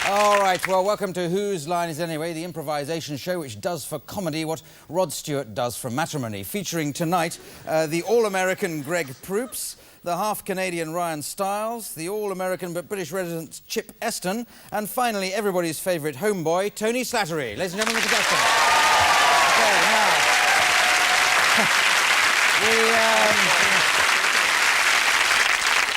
All right, well, welcome to Whose Line Is It Anyway, the improvisation show which does for comedy what Rod Stewart does for matrimony, featuring tonight the all-American Greg Proops, the half-Canadian Ryan Stiles, the all-American but British resident Chip Eston, and finally everybody's favourite homeboy, Tony Slattery. Ladies and gentlemen, Mr. Eston. Okay, now...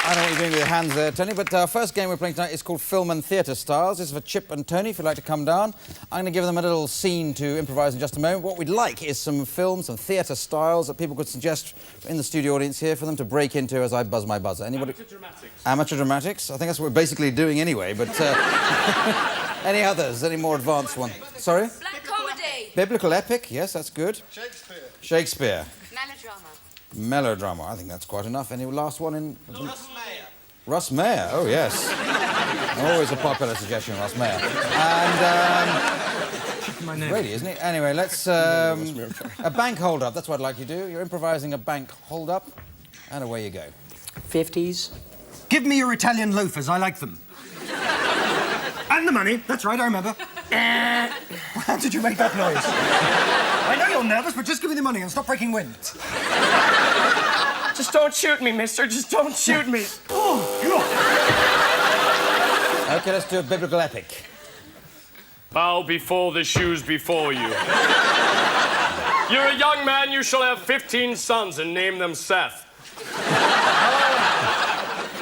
I don't know what you're doing with your hands there, Tony, but our first game we're playing tonight is called Film and Theatre Styles. This is for Chip and Tony, if you'd like to come down. I'm going to give them a little scene to improvise in just a moment. What we'd like is some films, some theatre styles that people could suggest in the studio audience here for them to break into as I buzz my buzzer. Anybody? Amateur dramatics. Amateur dramatics? I think that's what we're basically doing anyway, but... any others? Any more advanced ones? Sorry? Black comedy. Biblical epic? Yes, that's good. Shakespeare. Shakespeare. Melodrama. Melodrama. I think that's quite enough. Any last one in... Russ Mayer. Russ Mayer, oh yes. Always a popular suggestion, Russ Mayer. And, My name. really, isn't it? Anyway, let's, a bank hold-up, that's what I'd like you to do. You're improvising a bank hold-up, and away you go. 50s. Give me your Italian loafers, I like them. And the money, that's right, I remember. How did you make that noise? I know you're nervous, but just give me the money and stop breaking wind. Just don't shoot me, mister. Just don't shoot me. OK, let's do a biblical epic. Bow before the shoes before you. You're a young man, you shall have 15 sons and name them Seth.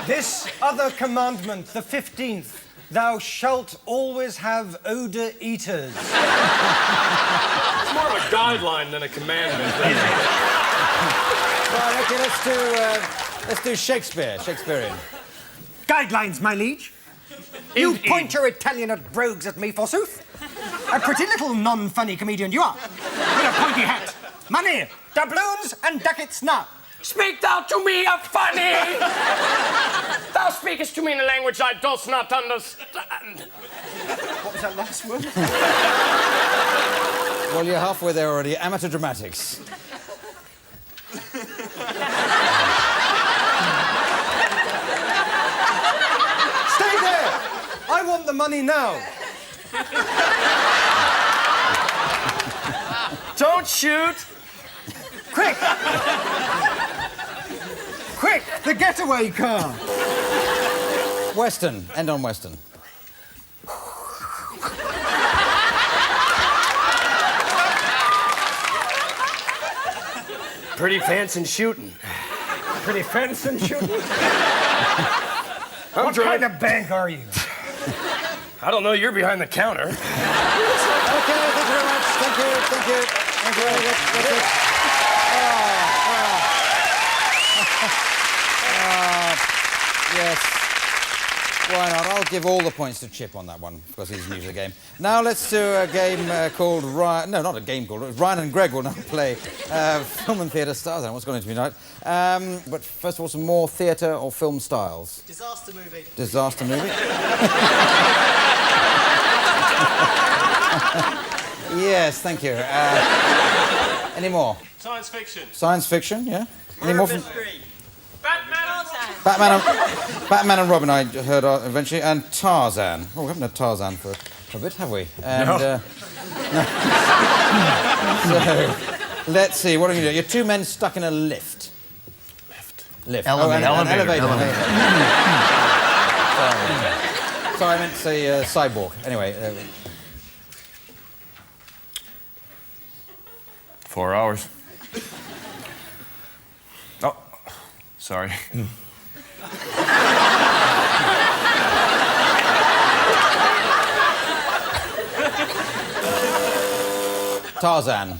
This other commandment, the 15th, thou shalt always have odor eaters. It's more of a guideline than a commandment. Right, OK, let's do Shakespeare, Shakespearean. Guidelines, my liege. You point your Italian brogues at me, forsooth. A pretty little non-funny comedian you are. With a pointy hat. Money, doubloons and ducats now. Speak thou to me a funny! Thou speakest to me in a language I does not understand. What was that last word? Well, you're halfway there already. Amateur dramatics. Stay there! I want the money now. Don't shoot! Quick! Quick, the getaway car. Western, end on Western. Pretty fence and shooting. Pretty fence and shooting. What kind of bank are you? I don't know, you're behind the counter. OK, thank you very much. Thank you. Thank you very much. That's it. Yes. Why not? I'll give all the points to Chip on that one, because he's new to the game. Now let's do a game called Ryan... No, not a game called... Ryan and Greg will now play Film and Theatre Styles. I don't know what's going to be tonight. But first of all, some more theatre or film styles. Disaster movie. Disaster movie? Yes, thank you. Any more? Science fiction. Science fiction, yeah? Any more from... Mystery. Batman and Robin, I heard eventually, and Tarzan. Oh, we haven't had Tarzan for a bit, have we? And, No. So, let's see, what are we going to do? You're two men stuck in a lift. Lift. Elevator. Oh, and an Elevator. elevator. Sorry, I meant to say cyborg. Anyway. 4 hours. Oh, sorry. Tarzan.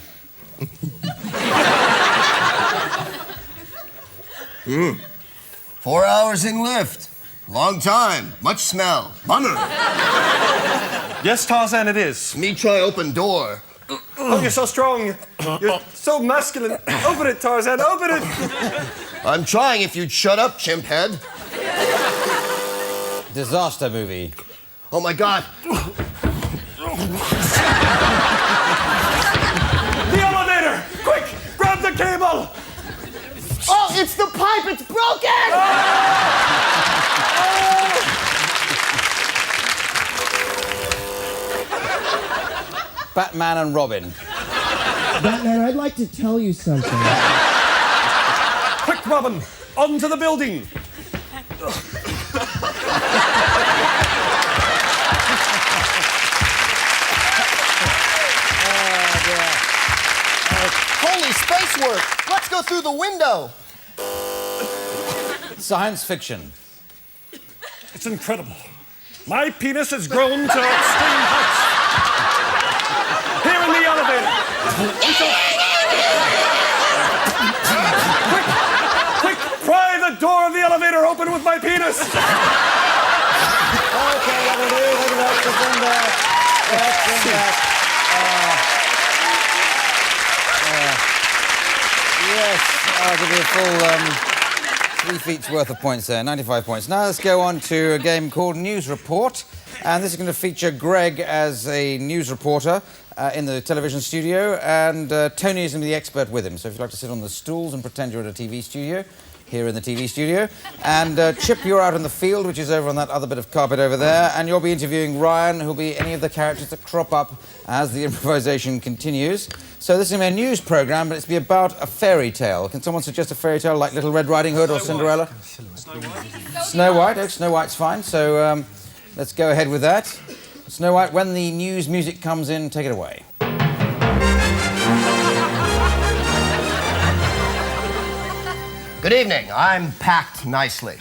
4 hours in lift. Long time. Much smell. Bummer. Yes, Tarzan, it is. Me try open door. Oh, you're so strong. You're so masculine. Open it, Tarzan, open it. I'm trying if you'd shut up, chimp head. Disaster movie. Oh, my God. The elevator! Quick, grab the cable! Oh, it's the pipe. It's broken. Oh! Batman and Robin. Batman, I'd like to tell you something. Quick, Robin, onto the building. Holy space work! Let's go through the window. Science fiction. It's incredible. My penis has grown to extreme heights. Here in the elevator. Quick, pry the door of the elevator open with my penis. Okay, that'll do. Look at that. Just in there. Just in there. Yes, I'll give you a full 3 feet's worth of points there, 95 points. Now let's go on to a game called News Report. And this is going to feature Greg as a news reporter in the television studio, and Tony is going to be the expert with him. So if you'd like to sit on the stools and pretend you're in a TV studio, here in the TV studio. And Chip, you're out in the field, which is over on that other bit of carpet over there, and you'll be interviewing Ryan, who'll be any of the characters that crop up as the improvisation continues. So this is going to be a news programme, but it's be about a fairy tale. Can someone suggest a fairy tale like Little Red Riding Hood or Cinderella? Snow White. Oh, Snow White's fine. So let's go ahead with that. Snow White, when the news music comes in, take it away. Good evening. I'm packed nicely.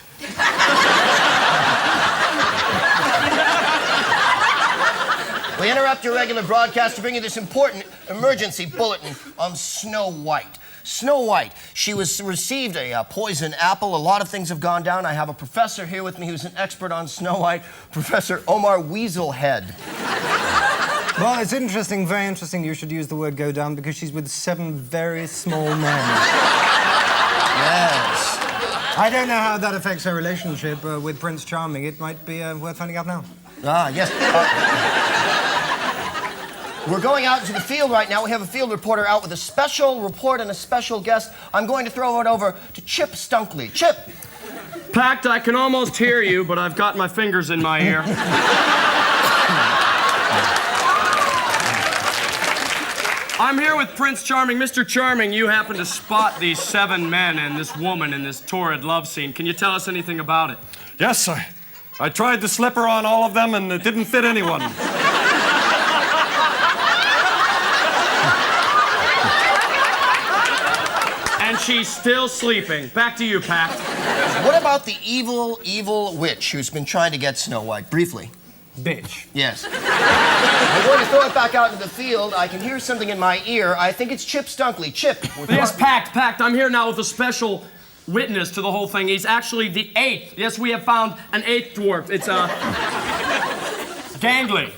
We interrupt your regular broadcast to bring you this important emergency bulletin on Snow White. Snow White, she received a poison apple. A lot of things have gone down. I have a professor here with me who's an expert on Snow White, Professor Omar Weaselhead. Well, it's interesting, very interesting you should use the word go down, because she's with 7 very small men. Yes. I don't know how that affects her relationship with Prince Charming. It might be worth finding out now. Ah, yes. We're going out into the field right now. We have a field reporter out with a special report and a special guest. I'm going to throw it over to Chip Stunkley. Chip! Packed, I can almost hear you, but I've got my fingers in my ear. I'm here with Prince Charming. Mr. Charming, you happen to spot these 7 men and this woman in this torrid love scene. Can you tell us anything about it? Yes, I tried the slipper on all of them, and it didn't fit anyone. And she's still sleeping. Back to you, Pact. What about the evil, evil witch who's been trying to get Snow White? Briefly. Bitch. Yes. I'm going to throw it back out into the field. I can hear something in my ear. I think it's Chip Stunkley. Chip. Yes, Pact. I'm here now with a special witness to the whole thing. He's actually the 8th. Yes, we have found an 8th dwarf. It's gangly.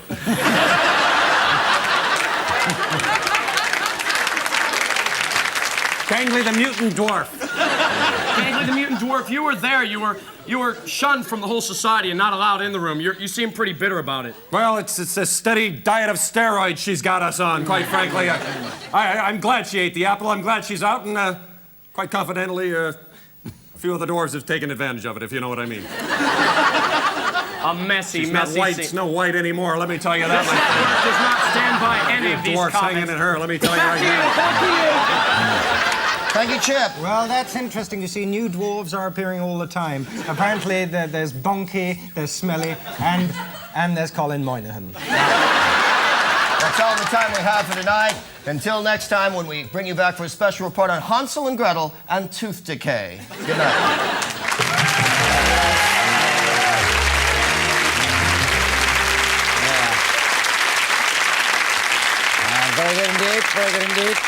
Gangly the mutant dwarf. Gangly the mutant dwarf, you were there. You were shunned from the whole society and not allowed in the room. You seem pretty bitter about it. Well, it's a steady diet of steroids she's got us on, quite frankly. I'm glad she ate the apple. I'm glad she's out, and quite confidently, a few of the dwarves have taken advantage of it, if you know what I mean. A messy She's not white, scene. Snow White anymore, let me tell you that. Does not stand by any of these Dwarfs comments. hanging in her, let me tell you right now. Thank you, Chip. Well, that's interesting. You see, new dwarves are appearing all the time. Apparently, there's Bonky, there's Smelly, and there's Colin Mochrie. That's all the time we have for tonight. Until next time, when we bring you back for a special report on Hansel and Gretel and tooth decay. Good night. Very good indeed, very good indeed.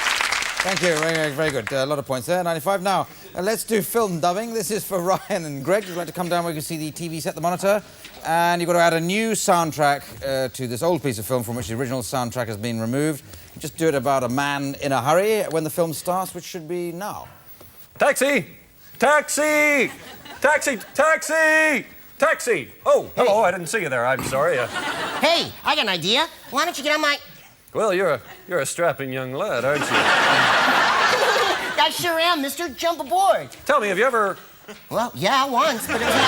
Thank you, very good. A lot of points there, 95. Now, let's do film dubbing. This is for Ryan and Greg. Would you like to come down where you can see the TV set, the monitor? And you've got to add a new soundtrack to this old piece of film from which the original soundtrack has been removed. Just do it about a man in a hurry when the film starts, which should be now. Taxi! Taxi! Taxi! Taxi! Taxi! Oh, hello, I didn't see you there. I'm sorry. Hey, I got an idea. Why don't you get on my... Well, you're a strapping young lad, aren't you? I sure am, mister. Jump aboard. Tell me, have you ever... Well, yeah, once, but it was not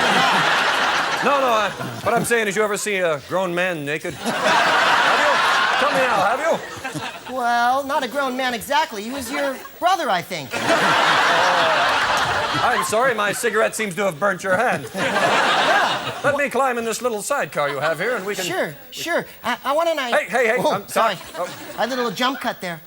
enough. No, what I'm saying is, you ever see a grown man naked? Have you? Tell me now, have you? Well, not a grown man exactly. He was your brother, I think. I'm sorry, my cigarette seems to have burnt your hand. Let me climb in this little sidecar you have here, and we can... Sure. I want an... Hey, Oh, I'm sorry. Oh. A little jump cut there.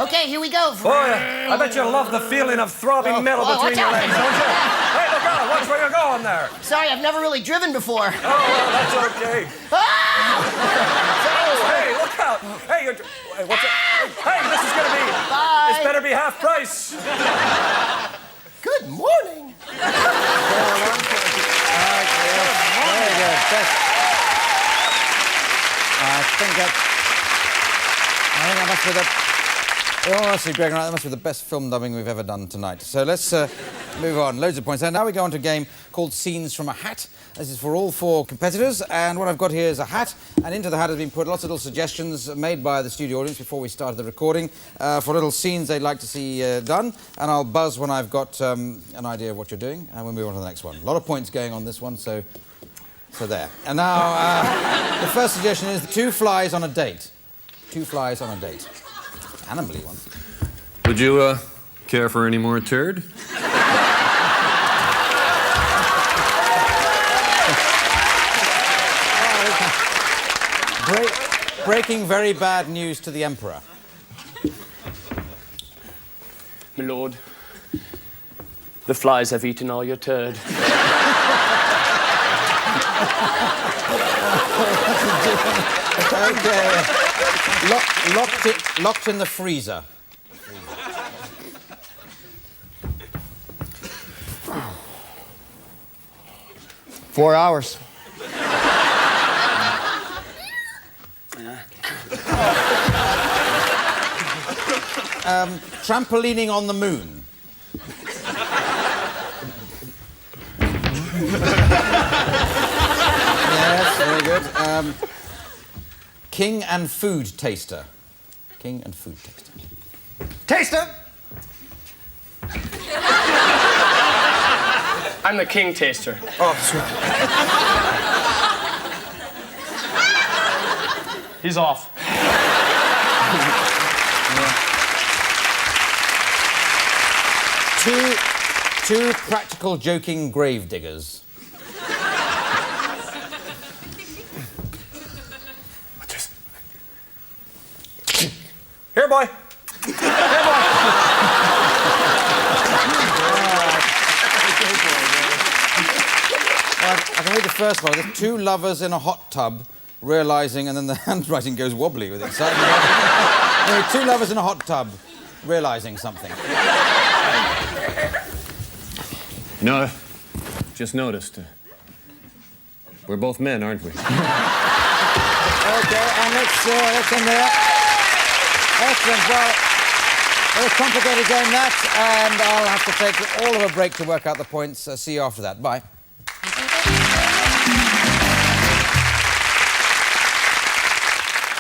Okay, here we go. Boy, I bet you love the feeling of throbbing metal between your legs, don't you? Hey, look out! Watch where you're going there. Sorry, I've never really driven before. Oh, well, that's okay. Hey, look out! Hey, what's it? Hey, this is gonna be... Bye. This better be half price. Good morning. Very good. I think that must be the... Honestly, Greg, that must be the best film dubbing we've ever done tonight. So let's move on. Loads of points. And now we go on to a game called Scenes from a Hat. This is for all 4 competitors, and what I've got here is a hat, and into the hat has been put lots of little suggestions made by the studio audience before we started the recording for little scenes they'd like to see done, and I'll buzz when I've got an idea of what you're doing, and we'll move on to the next one. A lot of points going on this one, so there. And now, the first suggestion is 2 flies on a date. 2 flies on a date. Animally one. Would you, care for any more turd? Breaking very bad news to the Emperor. My lord, the flies have eaten all your turd. Okay. Locked in the freezer. 4 hours. Trampolining on the moon. Yes, very good. King and food taster. King and food taster. Taster! I'm the king taster. Oh, sure. He's off. Two practical joking grave diggers. Here, boy. I can read the first one. There's 2 lovers in a hot tub realising, and then the handwriting goes wobbly with excitement. There are 2 lovers in a hot tub realising something. No, just noticed. We're both men, aren't we? Okay, and let's end there. Excellent. Well, a complicated game that, and I'll have to take all of a break to work out the points. See you after that. Bye.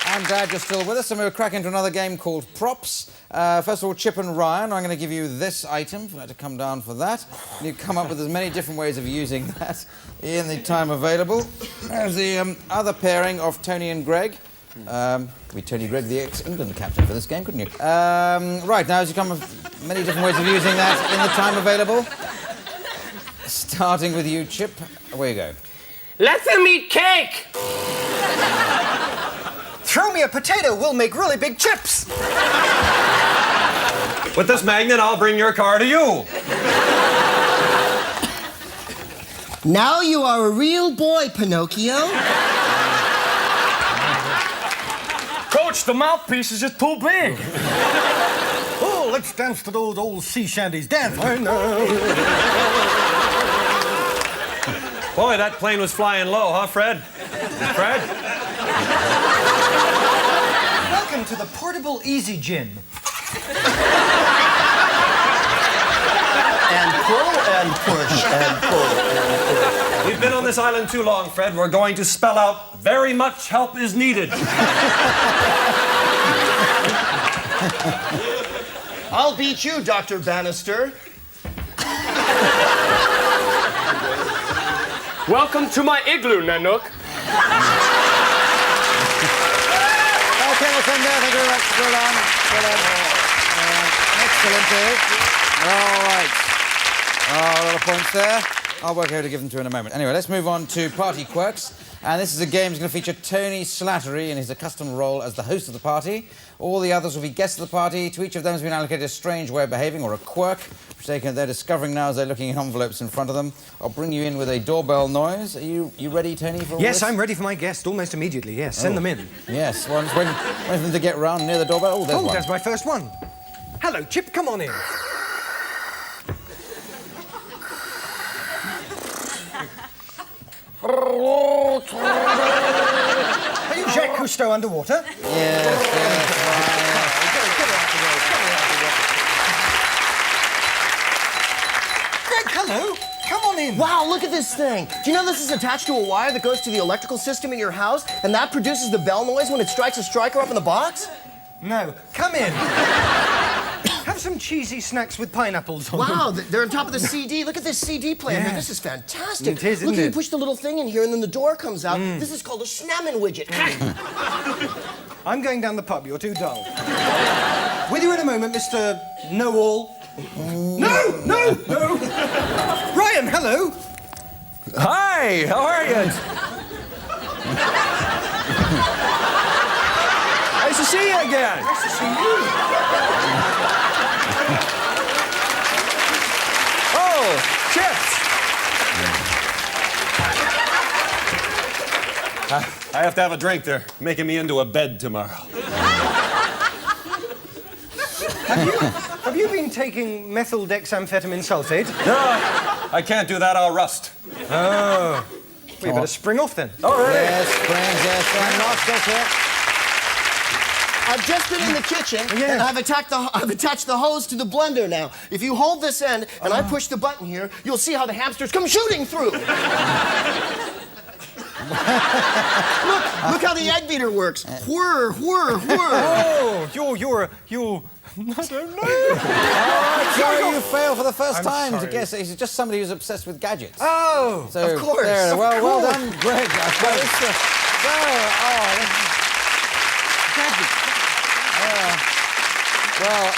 I'm glad you're still with us, and we'll crack into another game called Props. First of all, Chip and Ryan, I'm going to give you this item. If you'd like to come down for that. And you come up with as many different ways of using that in the time available. There's the other pairing of Tony and Greg. We'd Tony Greg, the ex-England captain for this game, couldn't you? Right, now as you come with many different ways of using that in the time available. Starting with you, Chip. Away you go. Let them eat cake! Throw me a potato, we'll make really big chips! With this magnet, I'll bring your car to you. Now you are a real boy, Pinocchio. Coach, the mouthpiece is just too big. Oh, let's dance to those old sea shanties. Dance. Boy, that plane was flying low, huh, Fred? Fred? Welcome to the portable Easy Gin. And pull and push and pull and push. We've been on this island too long, Fred. We're going to spell out very much help is needed. I'll beat you, Dr. Bannister. Welcome to my igloo, Nanook. Okay, we'll send there. Thank you very much. Well done. Well done. Excellent, Dave. All right. A lot of points there. I'll work out who to give them to in a moment. Anyway, let's move on to Party Quirks. And this is a game that's going to feature Tony Slattery in his accustomed role as the host of the party. All the others will be guests of the party. To each of them has been allocated a strange way of behaving or a quirk, which they're discovering now as they're looking in envelopes in front of them. I'll bring you in with a doorbell noise. Are you ready, Tony, for all Yes, this? I'm ready for my guest almost immediately, yes. Send them in. Yes, well, I'm just waiting for them to get round near the doorbell. Oh, there's one. There's my first one. Hello, Chip, come on in. Are you Jacques Cousteau underwater? Yes. Greg, hello. Come on in. Wow, look at this thing. Do you know this is attached to a wire that goes to the electrical system in your house, and that produces the bell noise when it strikes a striker up in the box? No, come in. Have some cheesy snacks with pineapples on them. Wow, they're on top of the CD. Look at this CD player. Yeah. Man, this is fantastic. It is, Look, isn't you it? push the little thing in here, and then the door comes out. This is called a snamming widget. I'm going down the pub. You're too dull. With you in a moment, Mr. Know-All. No! Ryan, hello. Hi, how are you? Nice to see you again. Nice to see you. Oh, chips. I have to have a drink. They're making me into a bed tomorrow. Have you been taking methyldex-amphetamine sulfate? No, I can't do that. I'll rust. Oh. We better spring off then. All right. Yes, friends, yes, friends. Nostrils here. I've just been in the kitchen, Yeah. and I've attached the hose to the blender now. If you hold this end, and I push the button here, you'll see how the hamsters come shooting through. Look how the egg beater works. Whir, whir, whir. Oh, you're I don't know. Sorry, you fail for the 1st time to sorry. guess. He's just somebody who's obsessed with gadgets. Oh, So, of course, there, of well course. done, Greg. I suppose. Well,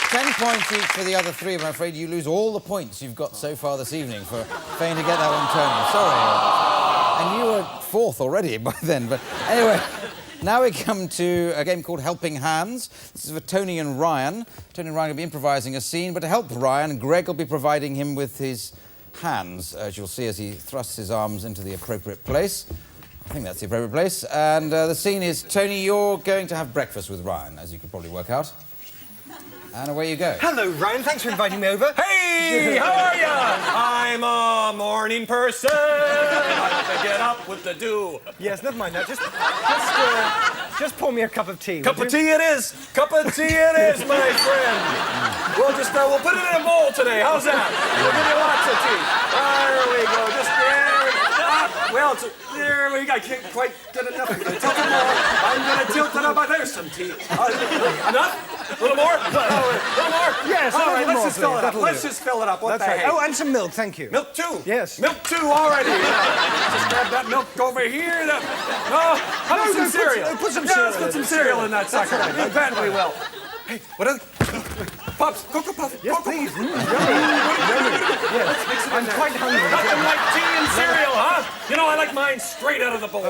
10 points each for the other three. I'm afraid you lose all the points you've got so far this evening for failing to get that one, Tony. Sorry. And you were 4th already by then. But anyway, now we come to a game called Helping Hands. This is for Tony and Ryan. Tony and Ryan will be improvising a scene, but to help Ryan, Greg will be providing him with his hands, as you'll see as he thrusts his arms into the appropriate place. I think that's the appropriate place. And the scene is, Tony, you're going to have breakfast with Ryan, as you could probably work out. And away you go. hello, Ryan. Thanks for inviting me over. Hey, how are ya? I'm a morning person. I have to get up with the dew. Yes, never mind that. Just pour me a cup of tea. Cup would of you? tea it is. Cup of tea it is, my friend. We'll put it in a bowl today. How's that? We'll give you lots of tea. There we go. There we go. I can't quite get enough. I'm gonna tilt it more. I'm gonna tilt it up. There's some tea. Enough? A little more? A little more? Yes, All a right, little let's more, just fill please. it up. That'll Let's do. just fill it up. What That's the right. heck? Oh, and some milk, thank you. Milk too? Yes. Milk too already. Just grab that milk over here. How about some cereal? Put some Yeah, cereal let's put in some it. cereal in that sucker. You bet we will. Hey, what are Pops, Cocoa Puff. Yes, Cocoa please. Puff. Yes. I'm quite hungry. Nothing like tea and cereal, huh? You know, I like mine straight out of the bowl.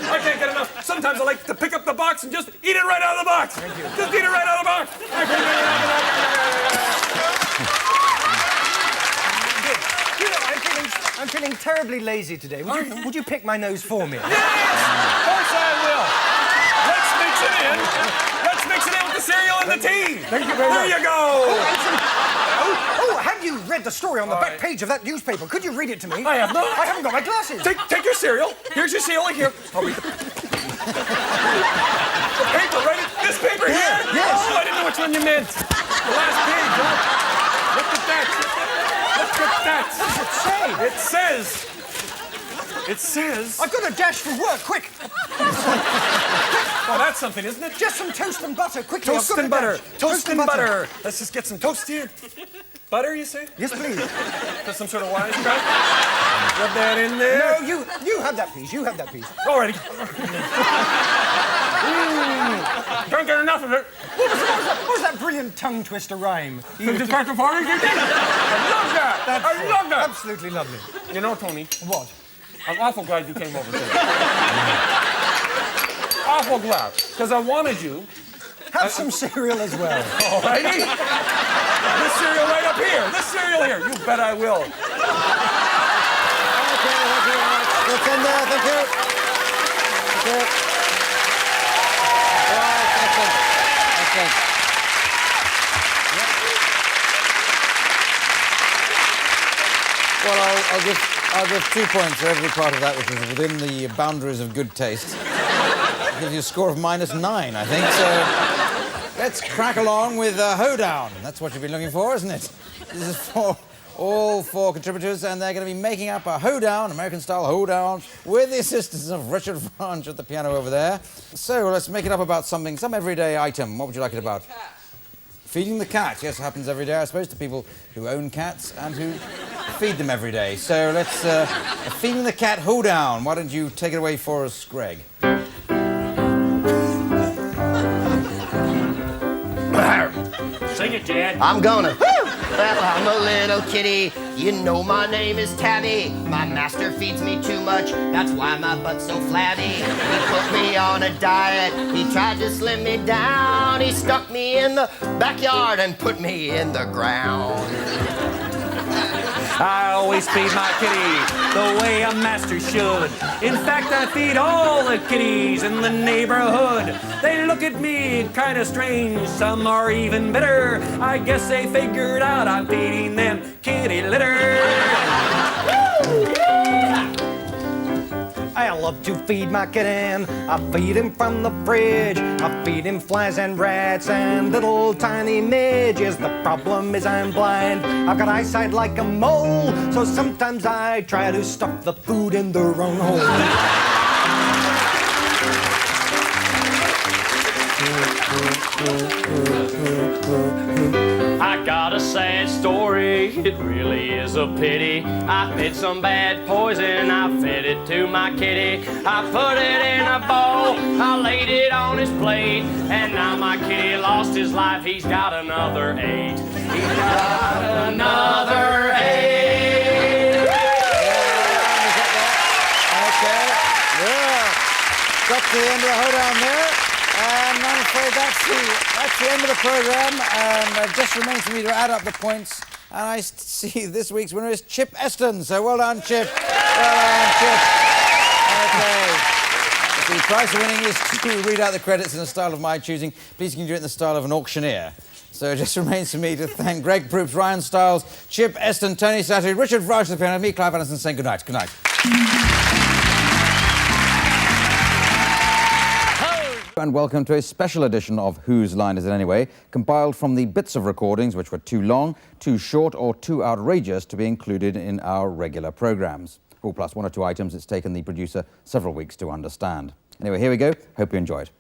I can't get enough. Sometimes I like to pick up the box and just eat it right out of the box. Thank you. Just eat it right out of the box. You know, I'm feeling terribly lazy today. Would you pick my nose for me? Yes! Of course I will. Let's mix it in. Let's mix it in with the cereal and the tea. Thank you very much. There you go. Oh, have you read the story on the back page of that newspaper? Could you read it to me? I have not. I haven't got my glasses. Take your cereal. Here's your cereal. Here. I'll read the paper, right? This paper here? Yes. Oh, I didn't know which one you meant. The last page, huh? Look at that. Look at that. What does it say? It says... I've got a dash for work, quick. Oh, that's something, isn't it? Just some toast and butter, quickly. Toast I've got and a butter. dash. Toast and butter. Let's just get some toast here. Butter, you say? Yes, please. Just some sort of wisecrack? Rub that in there. No, you have that piece. You have that piece. Already. Don't get enough of it. What was that brilliant tongue twister rhyme? Did you catch the party? I love that. I love that. Absolutely lovely. You know, Tony, What? I'm awful glad you came over today. Awful glad. Because I wanted you. Have some cereal as well. All righty. This cereal right up here. This cereal here. You bet I will. Okay, thank you very much. Let's end there, thank you. Thank you. Right, excellent. Excellent. Well, I'll give 2 points for every part of that which is within the boundaries of good taste. It gives you a score of -9, I think, so let's crack along with Hoedown. That's what you've been looking for, isn't it? This is for all 4 contributors, and they're going to be making up a hoedown, American-style hoedown, with the assistance of Richard Franch at the piano over there. So let's make it up about something, some everyday item. What would you like it about? Feeding the cat. Yes, it happens every day, I suppose, to people who own cats and who feed them every day. So let's feeding the cat hoedown. Why don't you take it away for us, Greg? Sing it, Dad. I'm gonna. Well, I'm a little kitty. You know my name is Tabby. My master feeds me too much. That's why my butt's so flabby. He put me on a diet. He tried to slim me down. He stuck me in the backyard and put me in the ground. I always feed my kitty the way a master should. In fact, I feed all the kitties in the neighborhood. They look at me kind of strange, some are even bitter. I guess they figured out I'm feeding them kitty litter. I love to feed my kitten. I feed him from the fridge. I feed him flies and rats and little tiny midges. The problem is I'm blind. I've got eyesight like a mole, so sometimes I try to stuff the food in the wrong hole. I got a sad story, it really is a pity. I fed some bad poison, I fed it to my kitty. I put it in a bowl, I laid it on his plate, and now my kitty lost his life, he's got another 8. He's got another 8. Okay, yeah. Got to the end of the hoedown there. And I'm afraid that's the end of the programme, and it just remains for me to add up the points. And I see this week's winner is Chip Eston, so well done, Chip. Well done, Chip. Okay. The price of winning is to read out the credits in a style of my choosing. Please can you do it in the style of an auctioneer. So it just remains for me to thank Greg Proops, Ryan Stiles, Chip Eston, Tony Slattery, Richard Franch at the piano, and me, Clive Anderson, saying good night. Good night. And welcome to a special edition of Whose Line Is It Anyway, compiled from the bits of recordings which were too long, too short, or too outrageous to be included in our regular programmes. Oh, plus 1 or 2 items it's taken the producer several weeks to understand. Anyway, here we go. Hope you enjoyed.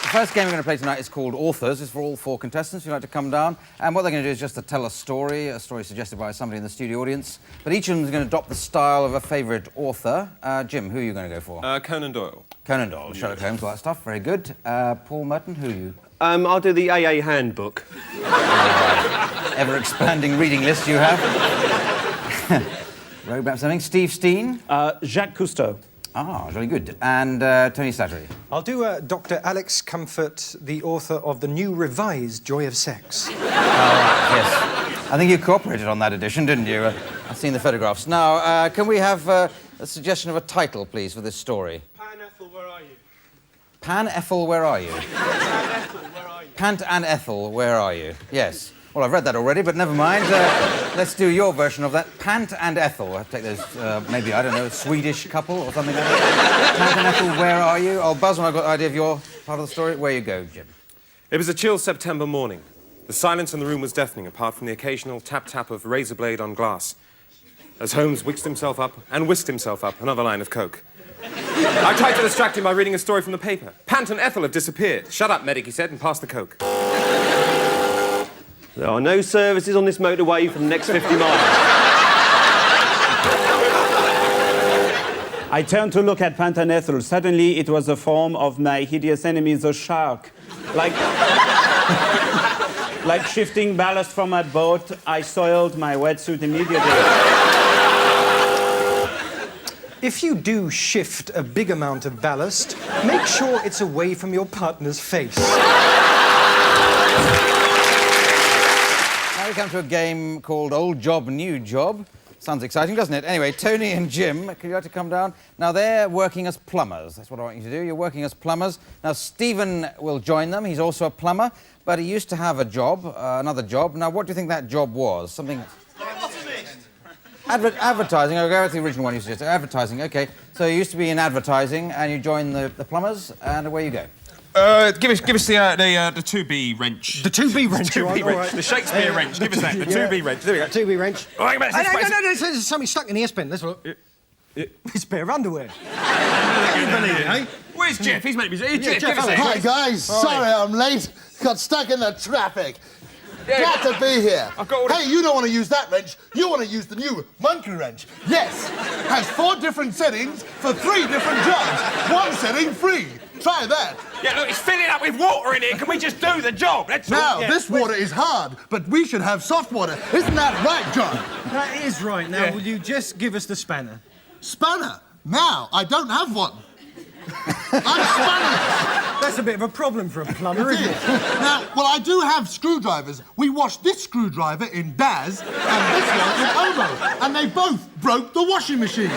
The first game we're going to play tonight is called Authors. It's for all 4 contestants who'd like to come down. And what they're going to do is just to tell a story suggested by somebody in the studio audience. But each of them is going to adopt the style of a favourite author. Jim, who are you going to go for? Conan Doyle. Conan Doyle, Sherlock Holmes, all that stuff. Very good. Paul Merton, who are you? I'll do the AA handbook. Ever-expanding reading list you have. Roadmap something. Steve Steen. Jacques Cousteau. Ah, very good. And Tony Slattery. I'll do Dr. Alex Comfort, the author of the new revised Joy of Sex. Oh, right, yes. I think you cooperated on that edition, didn't you? I've seen the photographs. Now, can we have a suggestion of a title, please, for this story? Pan Ethel, where are you? Pan Ethel, where are you? Pan Ethel, where are you? Pant and Ethel, where are you? Yes. Well, I've read that already, but never mind. Let's do your version of that. Pant and Ethel. I'll take those, maybe, I don't know, a Swedish couple or something like that. Pant and Ethel, where are you? I'll buzz when I've got the idea of your part of the story. Where you go, Jim. It was a chill September morning. The silence in the room was deafening, apart from the occasional tap-tap of razor blade on glass. As Holmes whisked himself up another line of coke. I tried to distract him by reading a story from the paper. Pant and Ethel have disappeared. Shut up, medic, he said, and passed the coke. There are no services on this motorway for the next 50 miles. I turned to look at Pantanethel. Suddenly, it was the form of my hideous enemy, the shark. Like shifting ballast from my boat, I soiled my wetsuit immediately. If you do shift a big amount of ballast, make sure it's away from your partner's face. Now we come to a game called Old Job, New Job. Sounds exciting, doesn't it? Anyway, Tony and Jim, could you like to come down? Now, they're working as plumbers. That's what I want you to do. You're working as plumbers. Now, Stephen will join them. He's also a plumber, but he used to have a job, another job. Now, what do you think that job was? Something... Advertising. I'll go with the original one you suggested. Advertising, OK. So you used to be in advertising, and you joined the plumbers, and away you go. Give us the 2B wrench. The 2B wrench, The 2B wrench. The Shakespeare wrench. Give us that. The 2B wrench. There we go. 2B wrench. Oh, hang on a minute, No, there's something stuck in the S-pen. Let's look. It's a pair of underwear. You believe it, eh? Where's Jeff? He's meant to be... Hey, Jeff, give us that. Hi, guys. Sorry I'm late. Got stuck in the traffic. Glad to be here. Hey, you don't want to use that wrench. You want to use the new monkey wrench. Yes. Has 4 different settings for 3 different jobs. 1 setting free. Try that. Yeah, look, it's filling up with water in here. Can we just do the job? That's all. Now, this water is hard, but we should have soft water. Isn't that right, John? That is right. Now, will you just give us the spanner? Spanner? Now, I don't have one. I'm spannerless. That's a bit of a problem for a plumber, isn't it? Now, well, I do have screwdrivers. We washed this screwdriver in Daz and this one in Omo, and they both broke the washing machine.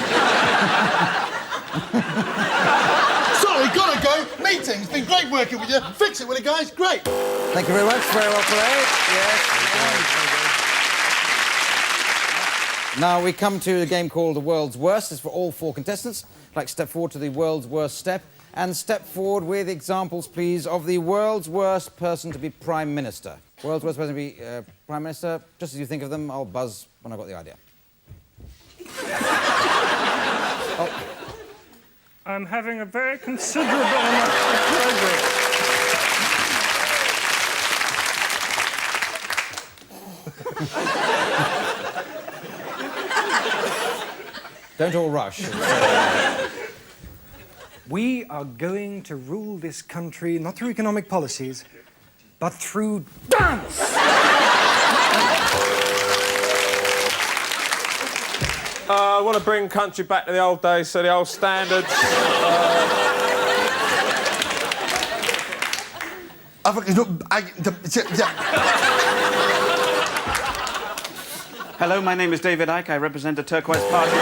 Sorry, gotta go. Meetings. Been great working with you. Fix it, will you, guys? Great. Thank you very much. Very well played. Yes. Now we come to a game called The World's Worst. It's for all 4 contestants. I'd like to step forward to the world's worst step and step forward with examples, please, of the world's worst person to be Prime Minister. World's worst person to be Prime Minister. Just as you think of them, I'll buzz when I've got the idea. Oh. I'm having a very considerable amount of progress. Don't all rush. We are going to rule this country not through economic policies, but through dance! I want to bring country back to the old days, so the old standards. Hello, my name is David Icke. I represent the Turquoise Party.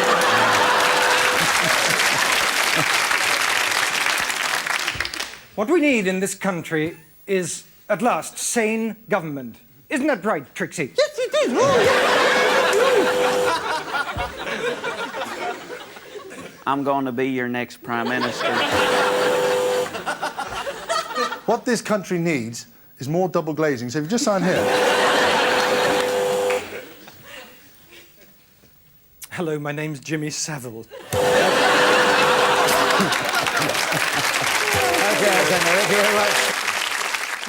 What we need in this country is, at last, sane government. Isn't that right, Trixie? Yes, it is. I'm going to be your next Prime Minister. What this country needs is more double glazing, so if you just sign here. Hello, my name's Jimmy Savile. Okay, thank you very much.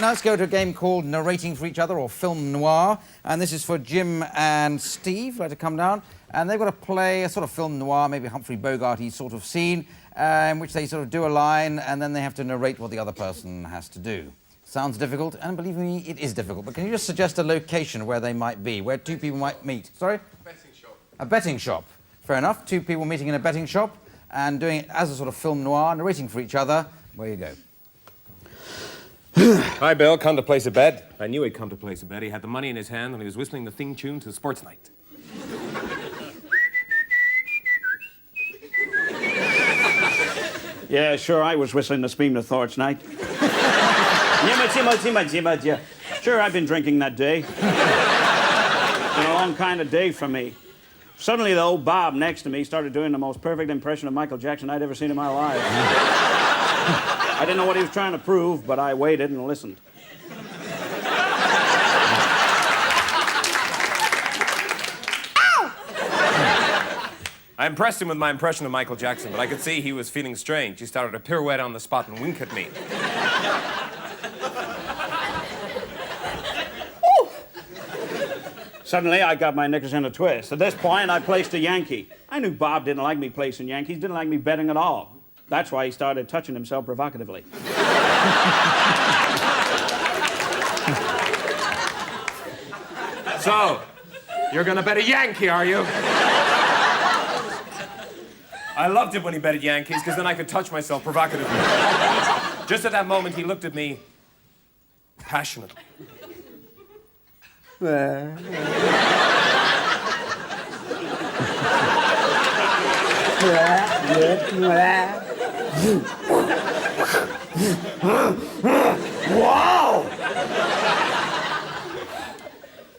Now let's go to a game called Narrating for Each Other, or Film Noir. And this is for Jim and Steve, like to come down. And they've got to play a sort of film noir, maybe Humphrey Bogart-y sort of scene, in which they sort of do a line, and then they have to narrate what the other person has to do. Sounds difficult, and believe me, it is difficult. But can you just suggest a location where they might be, where 2 people might meet? Sorry? Betting shop. A betting shop. Fair enough. 2 people meeting in a betting shop and doing it as a sort of film noir, narrating for each other. Where you go. Hi, Bill. Come to place a bet. I knew he'd come to place a bet. He had the money in his hand and he was whistling the theme tune to Sports Night. Yeah, sure, I was whistling the Speam of Thor's Night. Sure, I've been drinking that day. It's been a long kind of day for me. Suddenly, the old Bob next to me started doing the most perfect impression of Michael Jackson I'd ever seen in my life. I didn't know what he was trying to prove, but I waited and listened. I impressed him with my impression of Michael Jackson, but I could see he was feeling strange. He started to pirouette on the spot and wink at me. Suddenly, I got my knickers in a twist. At this point, I placed a Yankee. I knew Bob didn't like me placing Yankees, didn't like me betting at all. That's why he started touching himself provocatively. So, you're gonna bet a Yankee, are you? I loved it when he betted Yankees, because then I could touch myself provocatively. Just at that moment, he looked at me passionately. Wow!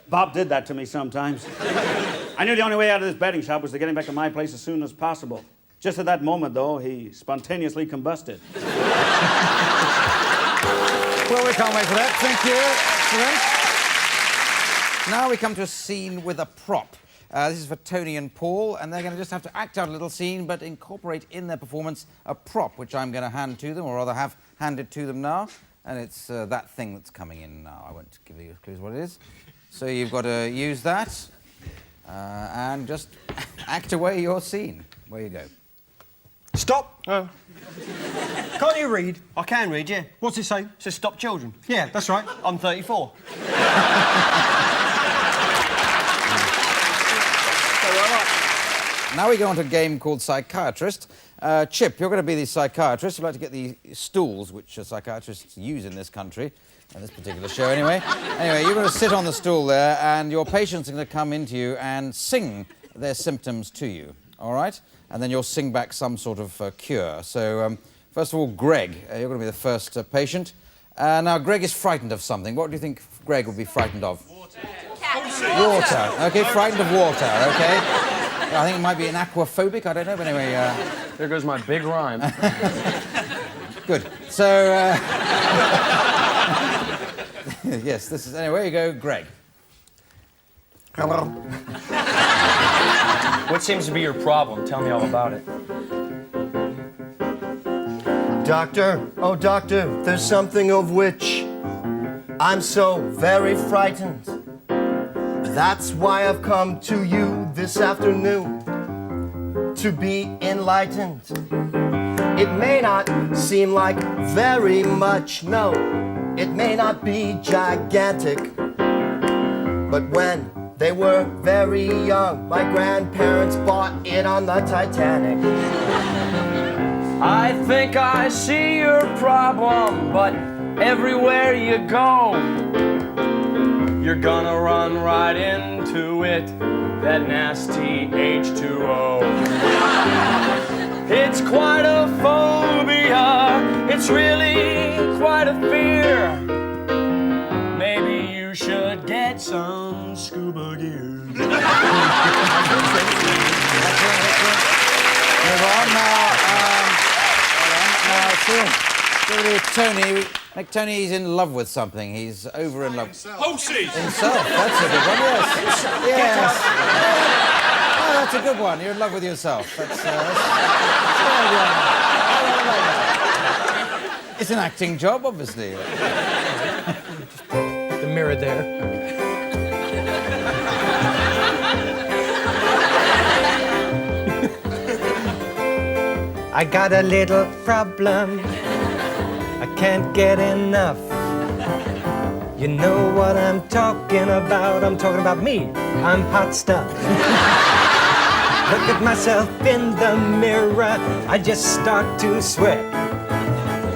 Bob did that to me sometimes. I knew the only way out of this betting shop was to get him back to my place as soon as possible. Just at that moment, though, he spontaneously combusted. Well, we can't wait for that. Thank you. Excellent. Now we come to a scene with a prop. This is for Tony and Paul, and they're going to just have to act out a little scene, but incorporate in their performance a prop, which I'm going to hand to them, or rather have handed to them now. And it's that thing that's coming in now. I won't give you clues what it is. So you've got to use that and just act away your scene. Where you go. Stop. Oh. Can't you read? I can read, yeah. What's it say? It says stop children. Yeah, that's right. I'm 34. Now we go on to a game called Psychiatrist. Chip, you're going to be the psychiatrist. You'd like to get the stools which psychiatrists use in this country, in this particular show anyway. Anyway, you're going to sit on the stool there, and your patients are going to come into you and sing their symptoms to you, all right? And then you'll sing back some sort of cure. So, first of all, Greg, you're going to be the first patient. Now, Greg is frightened of something. What do you think Greg would be frightened of? Water. Water. OK, frightened of water, OK? I think it might be an aquaphobic, I don't know, but anyway... There goes my big rhyme. Good. So, yes, this is... Anyway, you go, Greg. Hello. What seems to be your problem? Tell me all about it. Doctor, oh doctor, there's something of which I'm so very frightened. That's why I've come to you this afternoon to be enlightened. It may not seem like very much, no, it may not be gigantic, but when they were very young, my grandparents bought it on the Titanic. I think I see your problem, but everywhere you go, you're gonna run right into it, that nasty H2O. It's quite a phobia, it's really quite a fear. Maybe you should get some scuba gear. Move on now. Tony. Like Tony, he's in love with something. He's over in love. Horses! Himself. That's a good one, yes. Yes. Oh, that's a good one. You're in love with yourself. That's a good one. It's an acting job, obviously. The mirror there. I got a little problem. I can't get enough. You know what I'm talking about? I'm talking about me. I'm hot stuff. Look at myself in the mirror. I just start to sweat.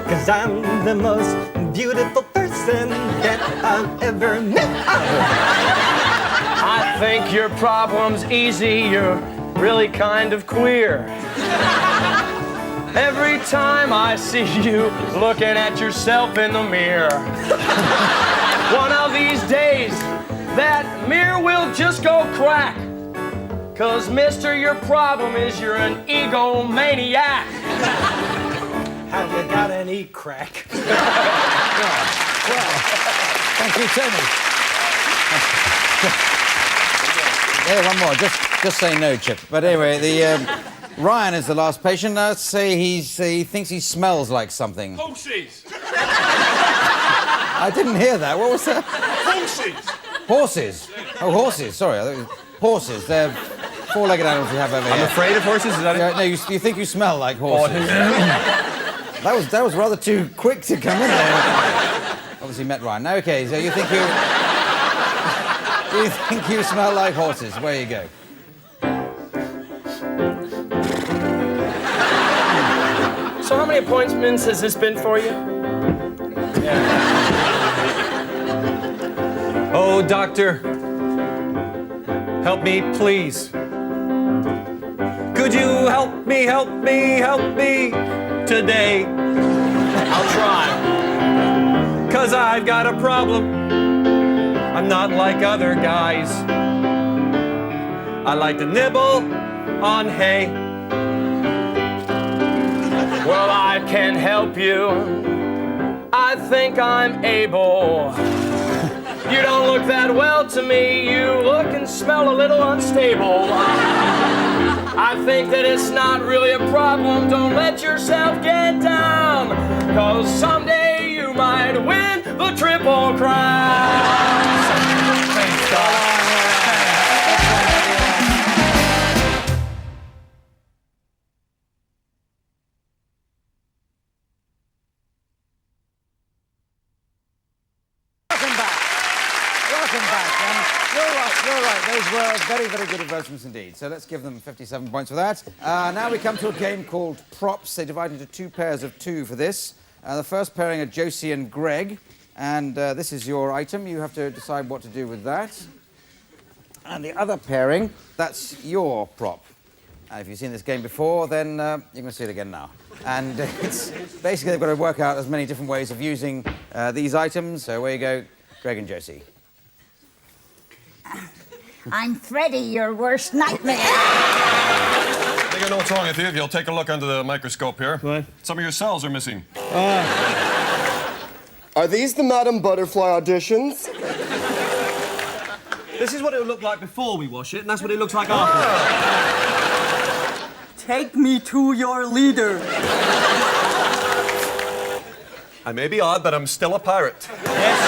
'Cause I'm the most beautiful person that I've ever met. I think your problem's easy. You're really kind of queer. Every time I see you looking at yourself in the mirror, one of these days, that mirror will just go crack. 'Cause, mister, your problem is you're an egomaniac. Have you got any crack? Well, thank you, Tony. Yeah, one more. Just say no, Chip. But anyway, Ryan is the last patient. Let's say he thinks he smells like something. Horses! I didn't hear that. What was that? Horses! Horses. Oh, horses. Sorry, I thought it was horses. They're four-legged animals we have over here. I'm afraid of horses, is that it? No, you think you smell like horses. That was rather too quick to come in there. Obviously met Ryan. Now, okay, so you think you smell like horses. Where you go. So how many appointments has this been for you? Oh, doctor, help me, please. Could you help me today? I'll try. 'Cause I've got a problem. I'm not like other guys. I like to nibble on hay. Well, I can help you. I think I'm able. You don't look that well to me. You look and smell a little unstable. I think that it's not really a problem. Don't let yourself get down, 'cause someday you might win the Triple Crown. Thanks, God. You're right. Those were very, very good advertisements indeed. So let's give them 57 points for that. Now we come to a game called Props. They divide into two pairs of two for this. The first pairing are Josie and Greg. And this is your item. You have to decide what to do with that. And the other pairing, that's your prop. If you've seen this game before, then you can see it again now. And it's basically they've got to work out as many different ways of using these items. So away you go, Greg and Josie. I'm Freddy, your worst nightmare. I think I know what's wrong with you. If you'll take a look under the microscope here. What? Some of your cells are missing. Are these the Madam Butterfly auditions? This is what it will look like before we wash it, and that's what it looks like after. Take me to your leader. I may be odd, but I'm still a pirate. Yes.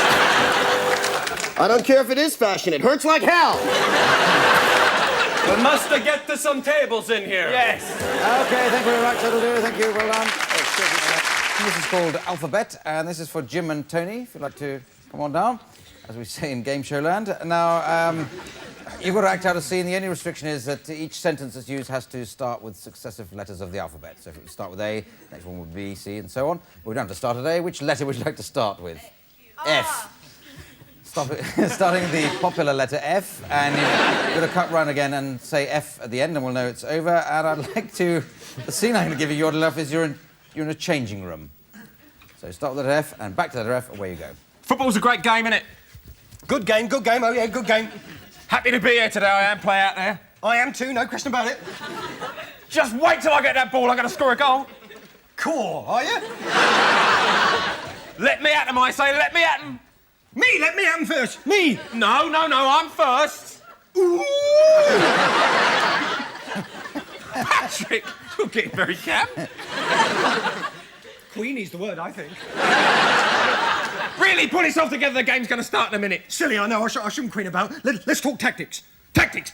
I don't care if it is fashion. It hurts like hell. We must get to some tables in here. Yes. Okay, thank you very much. That'll do. Thank you. Well done. This is called Alphabet, and this is for Jim and Tony, if you'd like to come on down, as we say in Game Show Land. Now, you've got to act out a scene. The only restriction is that each sentence that's used has to start with successive letters of the alphabet. So if it would start with A, next one would be C, and so on. But we don't have to start at A. Which letter would you like to start with? F. Starting with the popular letter F, and you've got to cut round again and say F at the end, and we'll know it's over. And I'd like to... The scene I'm going to give you, oddly enough, is you're in a changing room. So start with letter F, and back to letter F, away you go. Football's a great game, isn't it? Good game. Oh, yeah, good game. Happy to be here today, I am. Play out there. I am too, no question about it. Just wait till I get that ball. I'm going to score a goal. Cool, are you? Let me at him, I say. Let me at him. Me? Let me at him first. Me? No, I'm first. Ooh. Patrick, you're getting very camp. Queenie's the word, I think. Really, pull yourself together. The game's going to start in a minute. Silly, I know. I shouldn't queen about. Let's talk tactics. Tactics.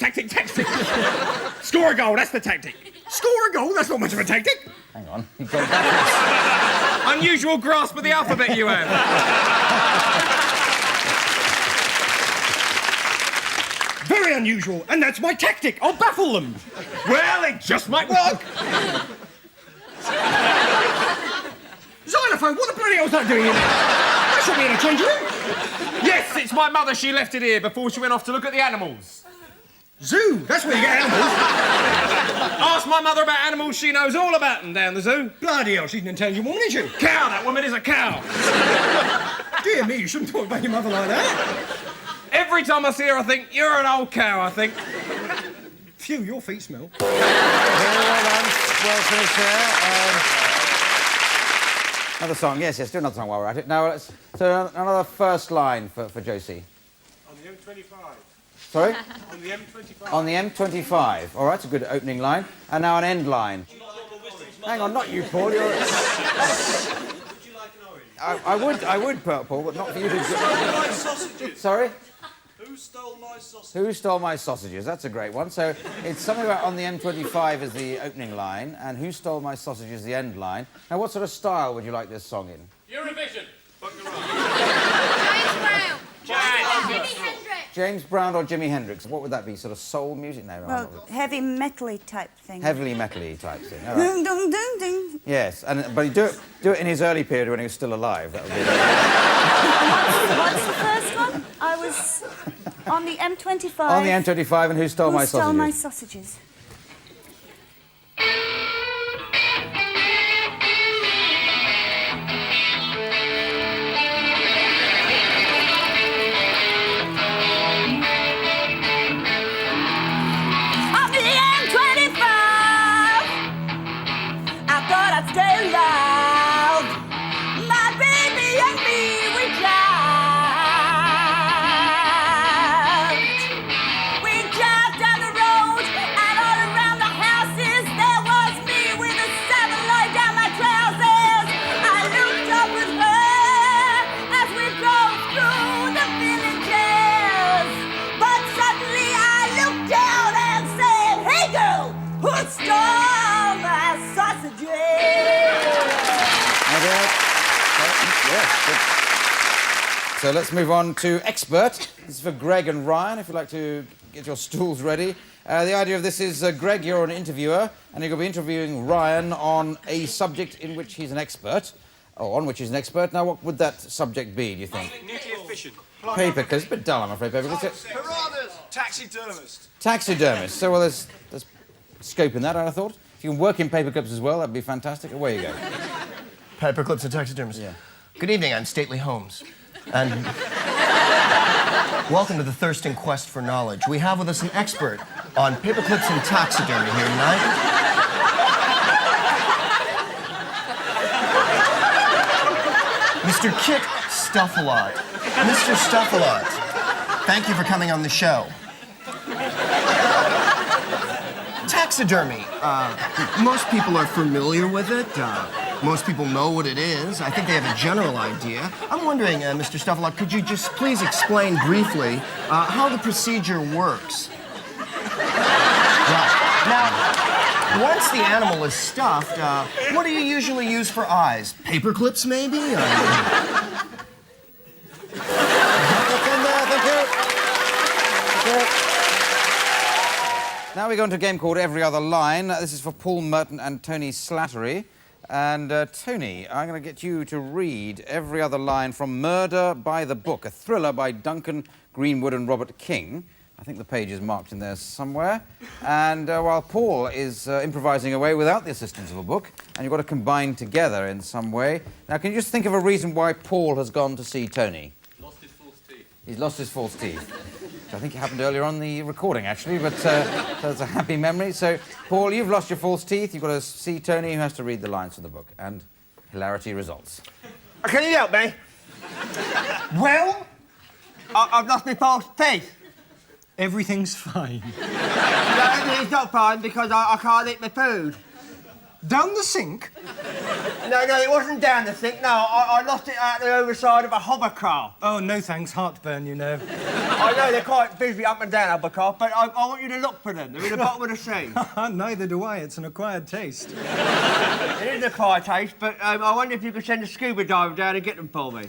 Score a goal, that's the tactic. Score a goal? That's not much of a tactic. Hang on. You've gone backwards. Unusual grasp of the alphabet you have. Very unusual, and that's my tactic. I'll baffle them. Well, it just might work. Xylophone, what the bloody hell's that doing in there? That should be in a changing room. Yes, it's my mother. She left it here before she went off to look at the animals. Zoo, that's where you get animals. Ask my mother about animals. She knows all about them down the zoo. Bloody hell, she's an intelligent woman, isn't she? Cow, that woman is a cow. Dear me, you shouldn't talk about your mother like that. Every time I see her, I think, you're an old cow, I think. Phew, your feet smell. Well done. Well finished there. Another song. Yes, do another song while we're at it. Now, so another first line for Josie. On the M25. Sorry? On the M25. On the M25. All right, it's a good opening line. And now an end line. Hang on, not you, Paul. You're... I would, Paul, but not for you to... Like sausages. Sorry? Who stole my sausage? Who stole my sausages? That's a great one. So it's something about on the M25 is the opening line, and who stole my sausages is the end line. Now, what sort of style would you like this song in? Eurovision. James Brown or Jimi Hendrix? What would that be? Sort of soul music? No, Well, heavy metal-y type thing. heavily metal-y type thing. All Ding, right. ding, ding, ding. Yes, but you do it in his early period when he was still alive. That would be. What's the first one? I was on the M25. On the M25, and who stole my sausages? Who stole my sausages? On the M25, I thought I'd stay alive. My baby and me, we drove down the road, and all around the houses there was me with a satellite down my trousers. I looked up at her as we drove through the villages, but suddenly I looked down and said, "Hey girl, who stole my sausages?" Yes, good. So let's move on to expert. This is for Greg and Ryan, if you'd like to get your stools ready. The idea of this is, Greg, you're an interviewer, and you're going to be interviewing Ryan on a subject in which he's an expert, or on which he's an expert. Now, what would that subject be, do you think? Nuclear fission. Paper, because it's a bit dull, I'm afraid, paper. Piranhas. Taxidermist. Taxidermist. So, well, there's scope in that, I thought. If you can work in paper clips as well, that'd be fantastic. Away you go. Paperclips and taxidermist. Yeah. Good evening, I'm Stately Holmes. And welcome to the thirsting quest for knowledge. We have with us an expert on paperclips and taxidermy here tonight. Mr. Kit Stuffalot. Mr. Stuffalot, thank you for coming on the show. Taxidermy. Most people are familiar with it. Most people know what it is. I think they have a general idea. I'm wondering, Mr. Stuffalot, could you just please explain briefly how the procedure works? Right. Now, once the animal is stuffed, what do you usually use for eyes? Paper clips, maybe? Now we go into a game called Every Other Line. This is for Paul Merton and Tony Slattery. And Tony, I'm going to get you to read every other line from Murder by the Book, a thriller by Duncan Greenwood and Robert King. I think the page is marked in there somewhere. And while Paul is improvising away without the assistance of a book, and you've got to combine together in some way. Now, can you just think of a reason why Paul has gone to see Tony? Lost his false teeth. He's lost his false teeth. Which I think it happened earlier on the recording, actually, but that's a happy memory. So, Paul, you've lost your false teeth. You've got to see Tony, who has to read the lines from the book. And hilarity results. Can you help me? Well, I've lost my false teeth. Everything's fine. No, everything's not fine because I can't eat my food. Down the sink? No, it wasn't down the sink. No, I lost it out the overside of a hovercraft. Oh, no thanks. Heartburn, you know. I know they're quite busy up and down hovercraft, but I want you to look for them. They're in the bottom of the sea. Neither do I. It's an acquired taste. It is an acquired taste, but I wonder if you could send a scuba diver down and get them for me.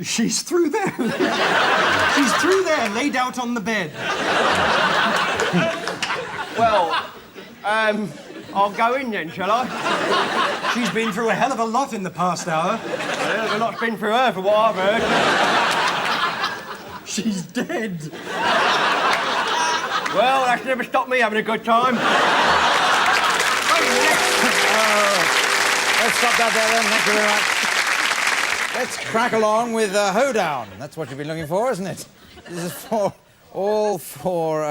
She's through there. She's through there, laid out on the bed. Well, I'll go in then, shall I? She's been through a hell of a lot in the past hour. Well, a lot's been through her, for what I've heard. She's dead. Well, that's never stopped me having a good time. Let's stop that there then. Thank you very much. Let's crack along with Hoedown. That's what you've been looking for, isn't it? This is for all four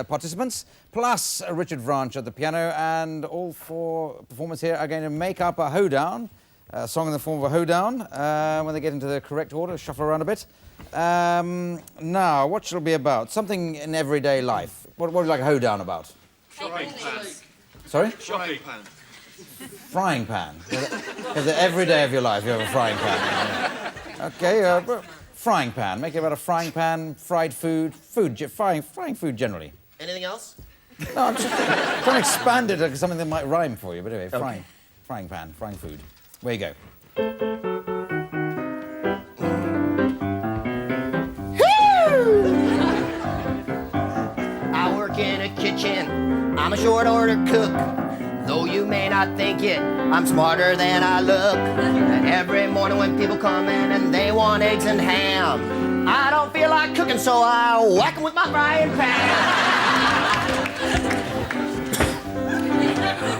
participants, plus Richard Branch at the piano, and all four performers here are going to make up a hoedown, a song in the form of a hoedown. When they get into the correct order, shuffle around a bit. Now, what shall it be about? Something in everyday life. What would you like a hoedown about? Frying pan. Sorry? Frying pan. Frying pan. Because every day of your life you have a frying pan. Okay, frying pan. Make it about a frying pan, fried food, frying food generally. Anything else? No, I'm just trying to expand it to something that might rhyme for you. But anyway, frying pan, frying food. Where you go. I work in a kitchen. I'm a short order cook. Though you may not think it, I'm smarter than I look. And every morning when people come in and they want eggs and ham, I don't feel like cooking, so I whack them with my frying pan.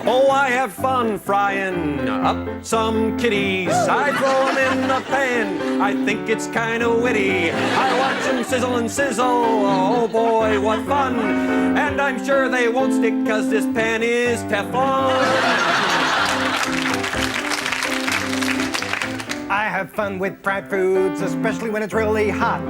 Oh, I have fun frying up some kitties. I throw them in the pan. I think it's kind of witty. I watch them sizzle and sizzle. Oh boy, what fun. And I'm sure they won't stick, 'cause this pan is Teflon. I have fun with fried foods, especially when it's really hot.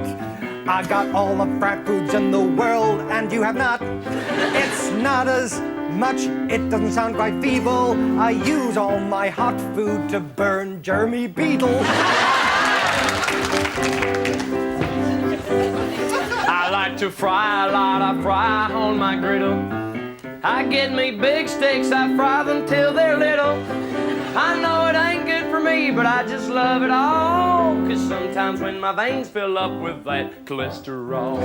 I got all the fried foods in the world, and you have not. It's not as much, it doesn't sound quite feeble. I use all my hot food to burn germy beetles. I like to fry a lot, I fry on my griddle. I get me big steaks, I fry them till they're little. I know it ain't good for me, but I just love it all. 'Cause sometimes when my veins fill up with that cholesterol.